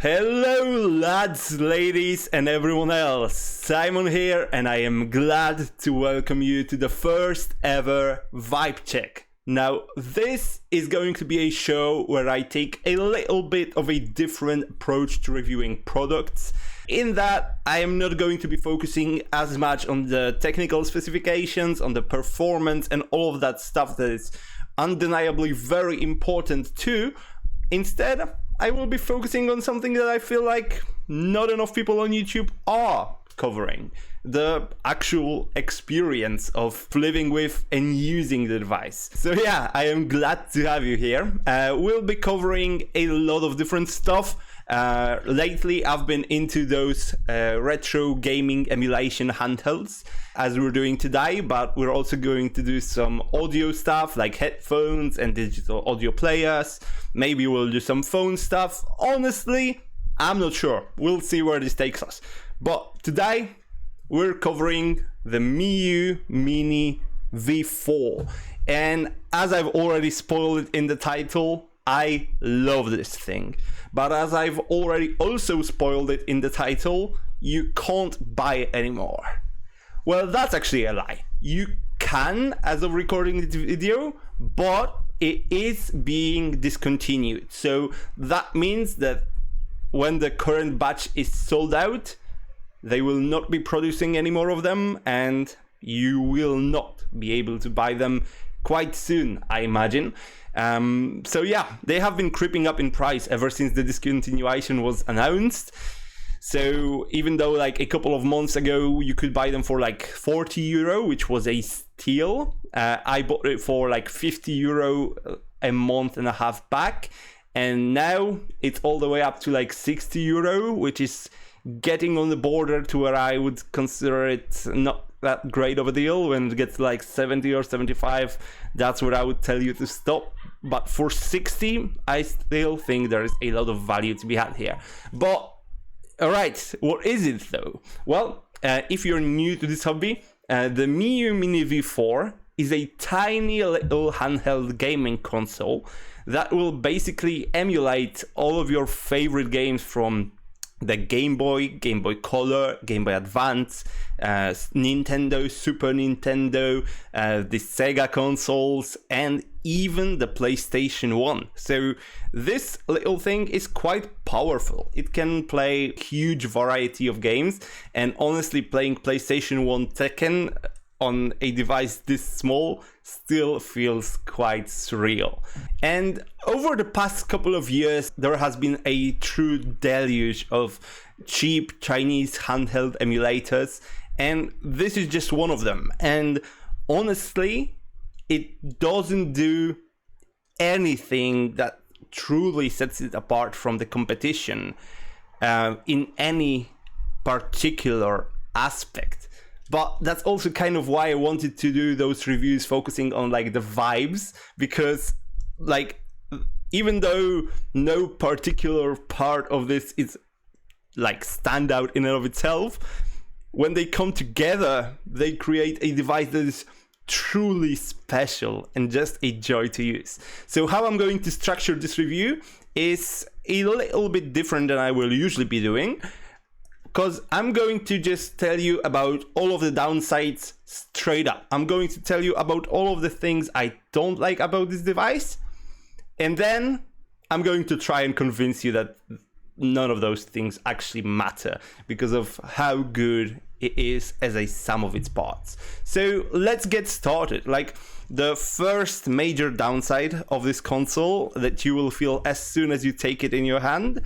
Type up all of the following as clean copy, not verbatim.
Hello lads, ladies and everyone else, Simon here, and I am glad to welcome you to the first ever Vibe Check. Now, this is going to be a show where I take a little bit of a different approach to reviewing products, in that I am not going to be focusing as much on the technical specifications, on the performance and all of that stuff that is undeniably very important too. Instead, I will be focusing on something that I feel like not enough people on YouTube are covering. The actual experience of living with and using the device. So yeah, I am glad to have you here. We'll be covering a lot of different stuff. Lately, I've been into those retro gaming emulation handhelds, as we're doing today, but we're also going to do some audio stuff like headphones and digital audio players. Maybe we'll do some phone stuff. Honestly, I'm not sure. We'll see where this takes us. But today, we're covering the Miyoo Mini V4. And as I've already spoiled it in the title, I love this thing. But as I've already also spoiled it in the title, you can't buy it anymore. Well, that's actually a lie. You can, as of recording this video, but it is being discontinued. So that means that when the current batch is sold out, they will not be producing any more of them, and you will not be able to buy them quite soon, I imagine. So yeah, they have been creeping up in price ever since the discontinuation was announced. So even though like a couple of months ago you could buy them for like 40 euro, which was a steal, I bought it for like 50 euro a month and a half back, and now it's all the way up to like 60 euro, which is getting on the border to where I would consider it not that great of a deal. When it gets like 70 or 75, that's where I would tell you to stop. But for 60, I still think there is a lot of value to be had here. But alright, what is it though? Well, if you're new to this hobby, the Miyoo Mini V4 is a tiny little handheld gaming console that will basically emulate all of your favorite games from the Game Boy, Game Boy Color, Game Boy Advance, Nintendo, Super Nintendo, the Sega consoles, and even the PlayStation 1. So this little thing is quite powerful. It can play a huge variety of games, and honestly, playing PlayStation 1 Tekken on a device this small still feels quite surreal. And over the past couple of years, there has been a true deluge of cheap Chinese handheld emulators, and this is just one of them. And honestly, it doesn't do anything that truly sets it apart from the competition in any particular aspect. But that's also kind of why I wanted to do those reviews focusing on like the vibes, because like even though no particular part of this is like stand out in and of itself, when they come together, they create a device that is truly special and just a joy to use. So how I'm going to structure this review is a little bit different than I will usually be doing, because I'm going to just tell you about all of the downsides straight up. I'm going to tell you about all of the things I don't like about this device, and then I'm going to try and convince you that none of those things actually matter because of how good it is as a sum of its parts. So let's get started. Like, the first major downside of this console that you will feel as soon as you take it in your hand,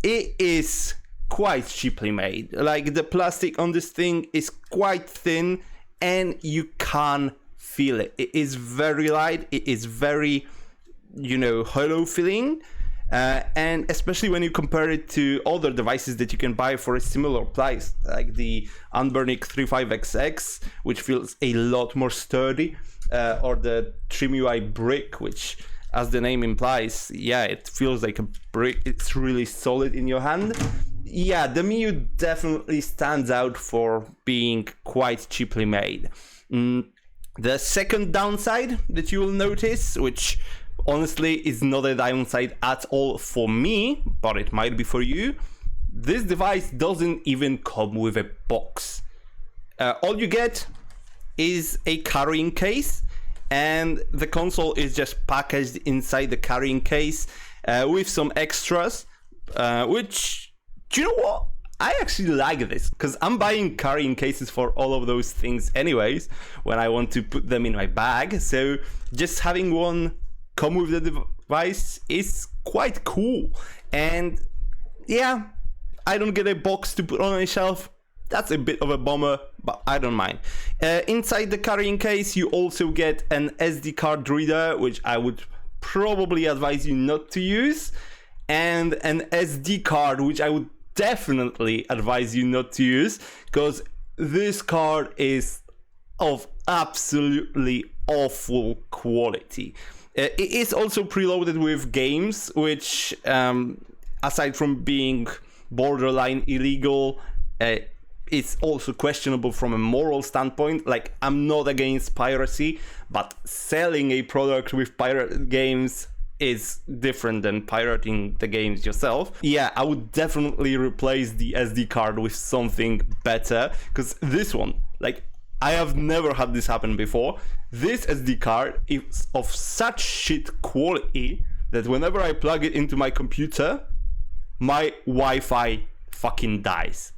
it is quite cheaply made. Like, the plastic on this thing is quite thin and you can feel it. It is very light. It is very, hollow feeling. And especially when you compare it to other devices that you can buy for a similar price, like the Anbernic RG35XX, which feels a lot more sturdy, or the TrimUI Brick, which, as the name implies, yeah, it feels like a brick. It's really solid in your hand. Yeah, the Miyoo definitely stands out for being quite cheaply made. The second downside that you will notice, which honestly, it's not a downside at all for me, but it might be for you. This device doesn't even come with a box. All you get is a carrying case, and the console is just packaged inside the carrying case with some extras, which, do you know what? I actually like this, because I'm buying carrying cases for all of those things anyways when I want to put them in my bag. So just having one come with the device is quite cool. And yeah, I don't get a box to put on a shelf. That's a bit of a bummer, but I don't mind. Inside the carrying case, you also get an SD card reader, which I would probably advise you not to use, and an SD card, which I would definitely advise you not to use, because this card is of absolutely awful quality. It is also preloaded with games, which aside from being borderline illegal, it's also questionable from a moral standpoint. Like, I'm not against piracy, but selling a product with pirate games is different than pirating the games yourself. Yeah, I would definitely replace the SD card with something better, because this one, like, I have never had this happen before. This SD card is of such shit quality that whenever I plug it into my computer, my Wi-Fi fucking dies.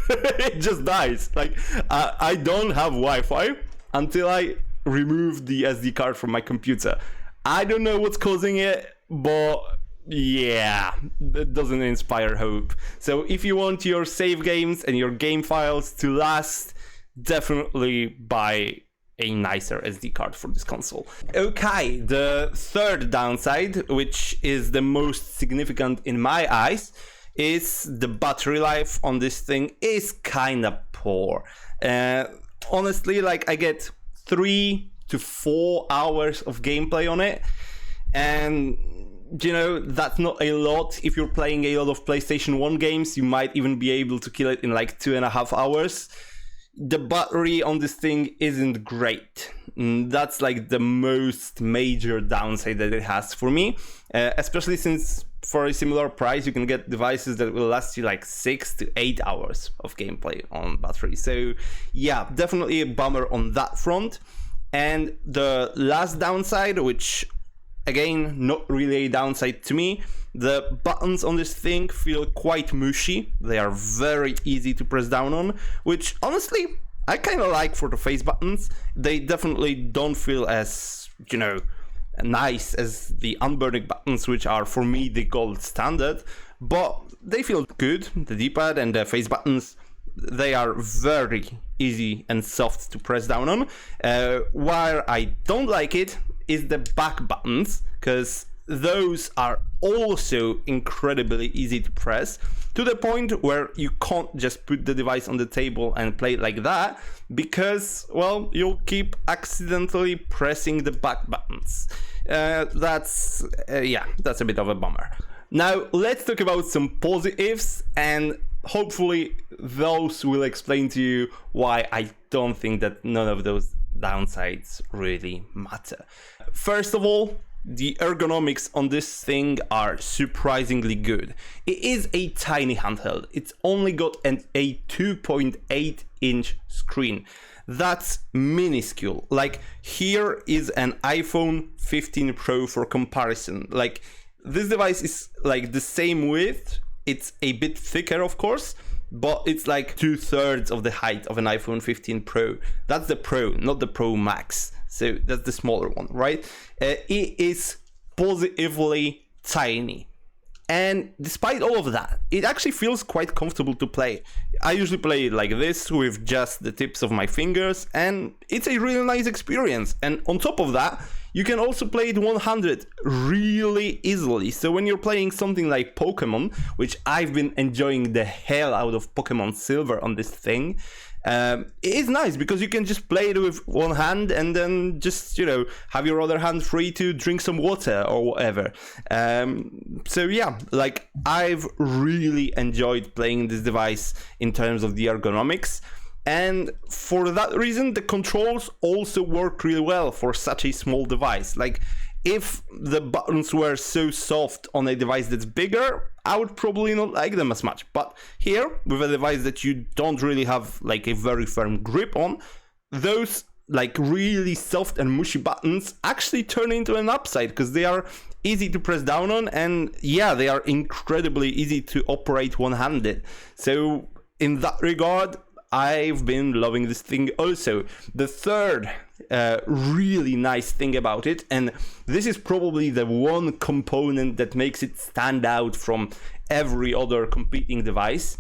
It just dies. Like, I don't have Wi-Fi until I remove the SD card from my computer. I don't know what's causing it, but yeah, that doesn't inspire hope. So if you want your save games and your game files to last, definitely buy a nicer SD card for this console. Okay, the third downside, which is the most significant in my eyes, is the battery life on this thing is kinda poor. Honestly, like, I get 3 to 4 hours of gameplay on it, and you know, that's not a lot. If you're playing a lot of PlayStation 1 games, you might even be able to kill it in like 2.5 hours. The battery on this thing isn't great. That's like the most major downside that it has for me, especially since for a similar price you can get devices that will last you like 6 to 8 hours of gameplay on battery. So yeah, definitely a bummer on that front. And the last downside, which again, not really a downside to me, the buttons on this thing feel quite mushy. They are very easy to press down on, which honestly, I kind of like for the face buttons. They definitely don't feel as, you know, nice as the Anbernic buttons, which are for me the gold standard, but they feel good. The D-pad and the face buttons, they are very easy and soft to press down on. Where I don't like it is the back buttons, because those are also incredibly easy to press, to the point where you can't just put the device on the table and play it like that, because, well, you'll keep accidentally pressing the back buttons. That's a bit of a bummer. Now, let's talk about some positives, and hopefully those will explain to you why I don't think that none of those downsides really matter. First of all, the ergonomics on this thing are surprisingly good. It is a tiny handheld. It's only got a 2.8 inch screen. That's minuscule. Like, here is an iPhone 15 Pro for comparison. Like, this device is like the same width. It's a bit thicker, of course, but it's like 2/3 of the height of an iPhone 15 Pro. That's the Pro, not the Pro Max. So that's the smaller one, right? It is positively tiny. And despite all of that, it actually feels quite comfortable to play. I usually play it like this with just the tips of my fingers, and it's a really nice experience. And on top of that, you can also play it one-handed really easily. So when you're playing something like Pokemon, which I've been enjoying the hell out of Pokemon Silver on this thing, it is nice because you can just play it with one hand and then just, you know, have your other hand free to drink some water or whatever. So yeah, like, I've really enjoyed playing this device in terms of the ergonomics. And for that reason, the controls also work really well for such a small device. Like, if the buttons were so soft on a device that's bigger, I would probably not like them as much. But here, with a device that you don't really have like a very firm grip on, those like really soft and mushy buttons actually turn into an upside because they are easy to press down on, and yeah, they are incredibly easy to operate one-handed. So in that regard, I've been loving this thing also. The third really nice thing about it, and this is probably the one component that makes it stand out from every other competing device,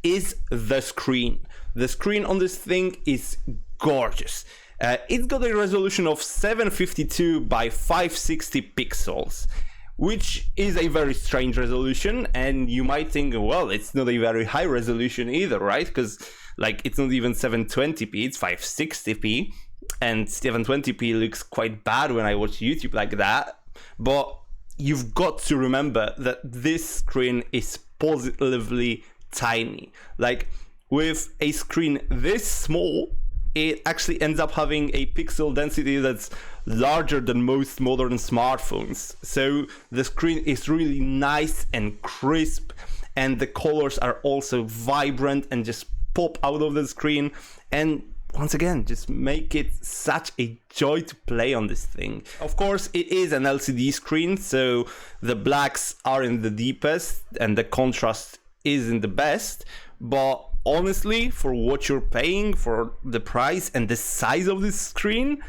is the screen. The screen on this thing is gorgeous. It's got a resolution of 752 by 560 pixels, which is a very strange resolution, and you might think, well, it's not a very high resolution either, right? Because like it's not even 720p, it's 560p, and 720p looks quite bad when I watch YouTube like that. But you've got to remember that this screen is positively tiny. Like with a screen this small, it actually ends up having a pixel density that's larger than most modern smartphones. So the screen is really nice and crisp, and the colors are also vibrant and just pop out of the screen, and once again, just make it such a joy to play on this thing. Of course, it is an LCD screen, so the blacks are in the deepest and the contrast isn't the best, but honestly, for what you're paying, for the price and the size of this screen,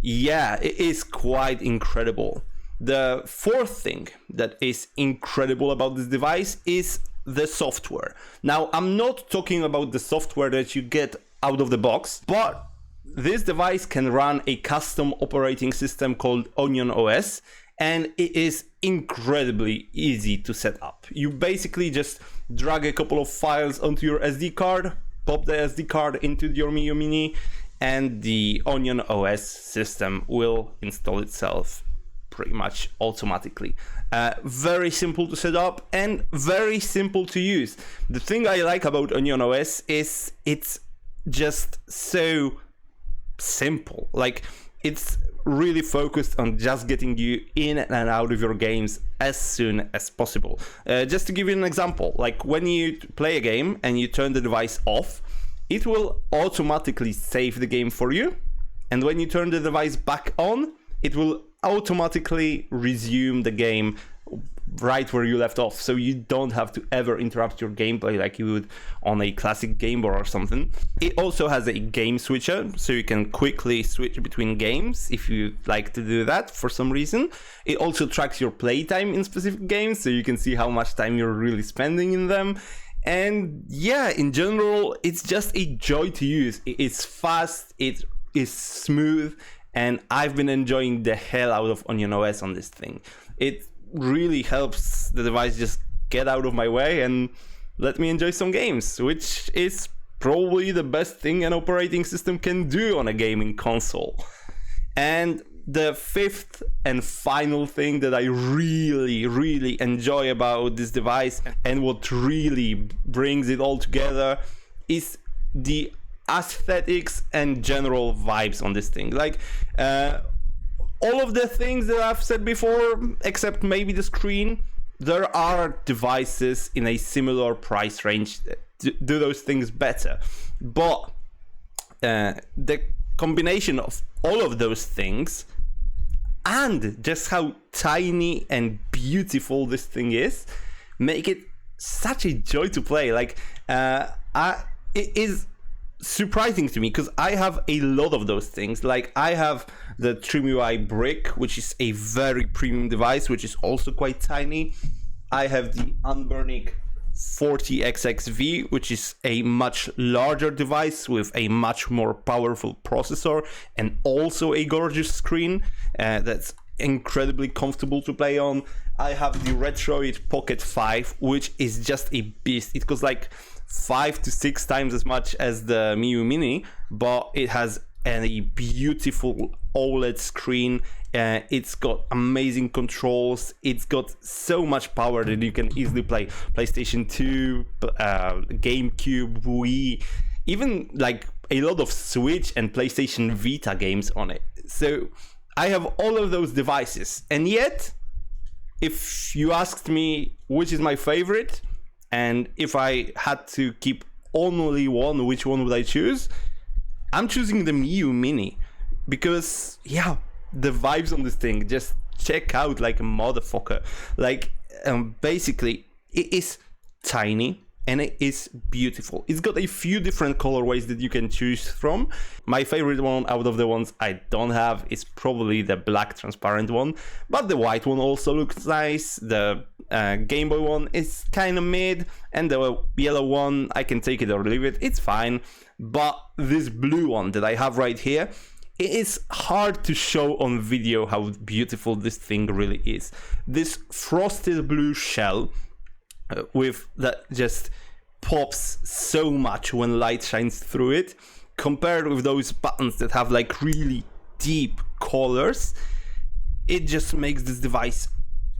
yeah, it is quite incredible. The fourth thing that is incredible about this device is the software. Now, I'm not talking about the software that you get out of the box, but this device can run a custom operating system called OnionOS, and it is incredibly easy to set up. You basically just drag a couple of files onto your SD card, pop the SD card into your Miyoo Mini, and the OnionOS system will install itself pretty much automatically. Very simple to set up and very simple to use. The thing I like about OnionOS is it's just so simple. Like, it's really focused on just getting you in and out of your games as soon as possible. Just to give you an example, like when you play a game and you turn the device off, it will automatically save the game for you. And when you turn the device back on, it will automatically resume the game right where you left off. So you don't have to ever interrupt your gameplay like you would on a classic Game Boy or something. It also has a game switcher, so you can quickly switch between games if you like to do that for some reason. It also tracks your playtime in specific games, so you can see how much time you're really spending in them. And yeah, in general, it's just a joy to use. It's fast, it is smooth, and I've been enjoying the hell out of OnionOS on this thing. It really helps the device just get out of my way and let me enjoy some games, which is probably the best thing an operating system can do on a gaming console. And the fifth and final thing that I really enjoy about this device, and what really brings it all together, is the aesthetics and general vibes on this thing. Like all of the things that I've said before, except maybe the screen, there are devices in a similar price range that do those things better. But the combination of all of those things and just how tiny and beautiful this thing is make it such a joy to play. Like it is surprising to me because I have a lot of those things. Like I have the TrimUI Brick, which is a very premium device, which is also quite tiny. I have the Anbernic RG40XX V, which is a much larger device with a much more powerful processor and also a gorgeous screen that's incredibly comfortable to play on. I have the Retroid Pocket 5, which is just a beast. It costs like 5 to 6 times as much as the Miyoo Mini, but it has a beautiful OLED screen. It's got amazing controls. It's got so much power that you can easily play PlayStation 2, GameCube, Wii, even like a lot of Switch and PlayStation Vita games on it. So I have all of those devices, and yet, if you asked me which is my favorite, and if I had to keep only one, which one would I choose? I'm choosing the Miyoo Mini, because yeah, the vibes on this thing just check out like a motherfucker. Like, basically, it is tiny and it is beautiful. It's got a few different colorways that you can choose from. My favorite one out of the ones I don't have is probably the black transparent one, but the white one also looks nice. The Game Boy one is kind of mid, and the yellow one, I can take it or leave it, it's fine. But this blue one that I have right here, it is hard to show on video how beautiful this thing really is. This frosted blue shell with that just pops so much when light shines through it, compared with those buttons that have like really deep colors, it just makes this device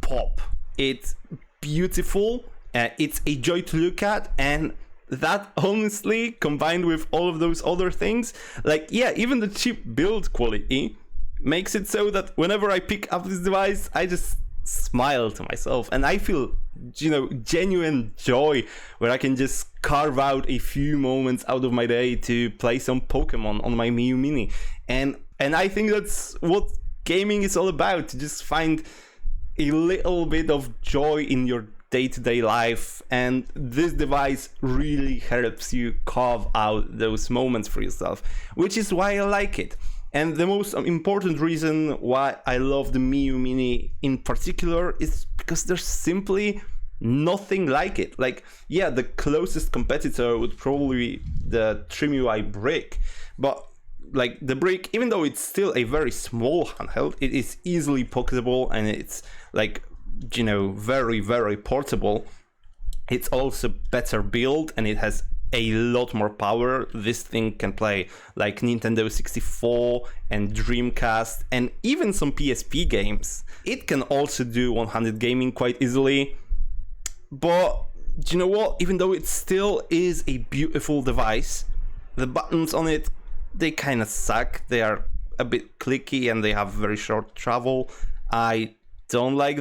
pop. It's beautiful, it's a joy to look at, and that honestly, combined with all of those other things, like yeah, even the cheap build quality makes it so that whenever I pick up this device, I just smile to myself and I feel, you know, genuine joy, where I can just carve out a few moments out of my day to play some Pokemon on my Miyoo Mini. And I think that's what gaming is all about, to just find a little bit of joy in your day-to-day life, and this device really helps you carve out those moments for yourself, which is why I like it. And the most important reason why I love the Miyoo Mini in particular is because there's simply nothing like it. Like, yeah, the closest competitor would probably be the TrimUI Brick, but like the Brick, even though it's still a very small handheld, it is easily pocketable and it's like, you know, very, very portable. It's also better built and it has a lot more power. This thing can play like Nintendo 64 and Dreamcast and even some PSP games. It can also do one-handed gaming quite easily. But do you know what? Even though it still is a beautiful device, the buttons on it, they kind of suck. They are a bit clicky and they have very short travel. I don't like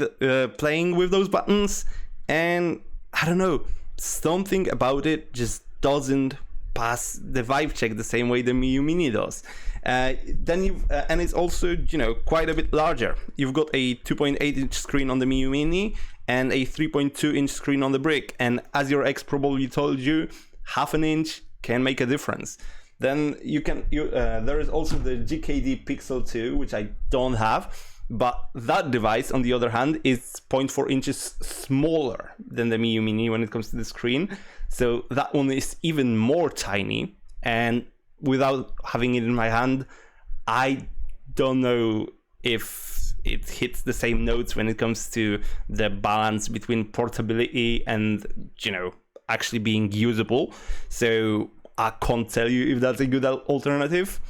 playing with those buttons, and I don't know, something about it just doesn't pass the vibe check the same way the Miyoo Mini does. Then you've and it's also, you know, quite a bit larger. You've got a 2.8-inch screen on the Miyoo Mini and a 3.2-inch screen on the Brick, and as your ex probably told you, half an inch can make a difference. Then there is also the GKD Pixel 2, which I don't have. But that device, on the other hand, is 0.4 inches smaller than the Miyoo Mini when it comes to the screen. So that one is even more tiny. And without having it in my hand, I don't know if it hits the same notes when it comes to the balance between portability and, you know, actually being usable. So I can't tell you if that's a good alternative.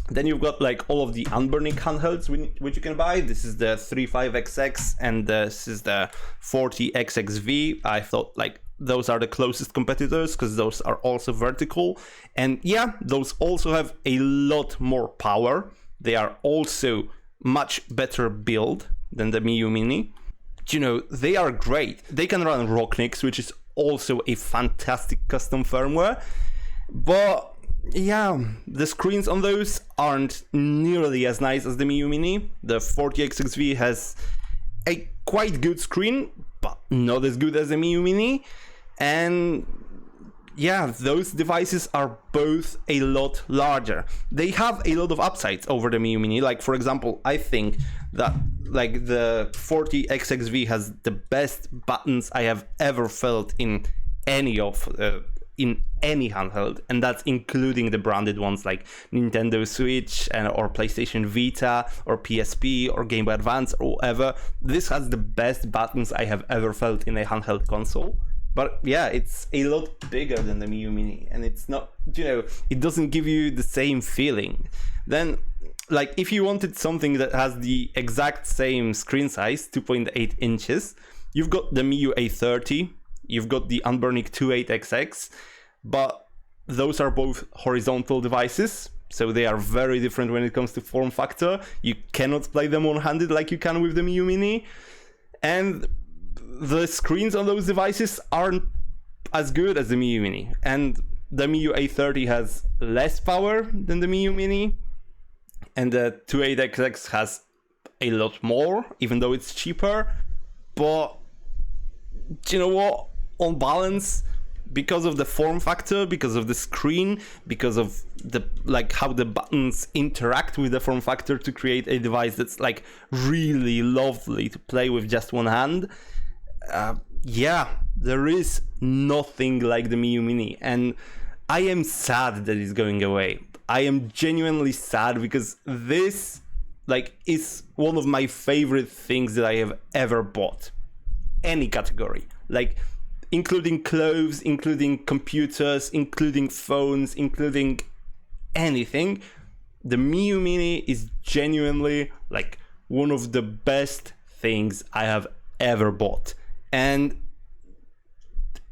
Then you've got like all of the Anbernic handhelds which you can buy. This is the 35XX and this is the 40XX V. I thought like those are the closest competitors because those are also vertical. And yeah, those also have a lot more power. They are also much better build than the Miyoo Mini. You know, they are great. They can run Rocknix, which is also a fantastic custom firmware. But yeah, the screens on those aren't nearly as nice as the Miyoo Mini. The 40XX V has a quite good screen, but not as good as the Miyoo Mini. And yeah, those devices are both a lot larger. They have a lot of upsides over the Miyoo Mini. Like, for example, I think that like the 40XX V has the best buttons I have ever felt in any handheld, and that's including the branded ones like Nintendo Switch or PlayStation Vita or PSP or Game Boy Advance or whatever. This has the best buttons I have ever felt in a handheld console. But yeah, it's a lot bigger than the Miyoo Mini, and it's not, you know, it doesn't give you the same feeling. Then, like, if you wanted something that has the exact same screen size, 2.8 inches, you've got the Miyoo A30, you've got the Anbernic 28XX, but those are both horizontal devices. So they are very different when it comes to form factor. You cannot play them one-handed like you can with the Miyoo Mini. And the screens on those devices aren't as good as the Miyoo Mini. And the Miyoo A30 has less power than the Miyoo Mini. And the 28XX has a lot more, even though it's cheaper. But do you know what? On balance, because of the form factor, because of the screen, because of the how the buttons interact with the form factor to create a device that's like really lovely to play with just one hand, yeah, there is nothing like the Miyoo Mini, and I am sad that it's going away. I am genuinely sad because this is one of my favorite things that I have ever bought. Any category, including clothes, including computers, including phones, including anything. The Miyoo Mini is genuinely one of the best things I have ever bought. And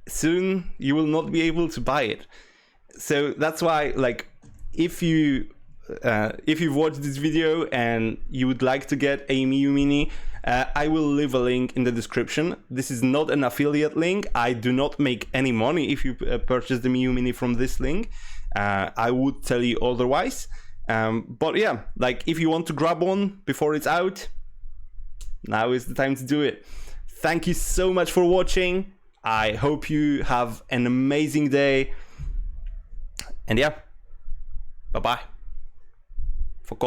soon you will not be able to buy it. So that's why, if you've watched this video and you would like to get a Miyoo Mini, I will leave a link in the description. This is not an affiliate link. I do not make any money if you purchase the Miyoo Mini from this link. I would tell you otherwise. But yeah, if you want to grab one before it's out, now is the time to do it. Thank you so much for watching. I hope you have an amazing day. And yeah, bye-bye. Fuck off.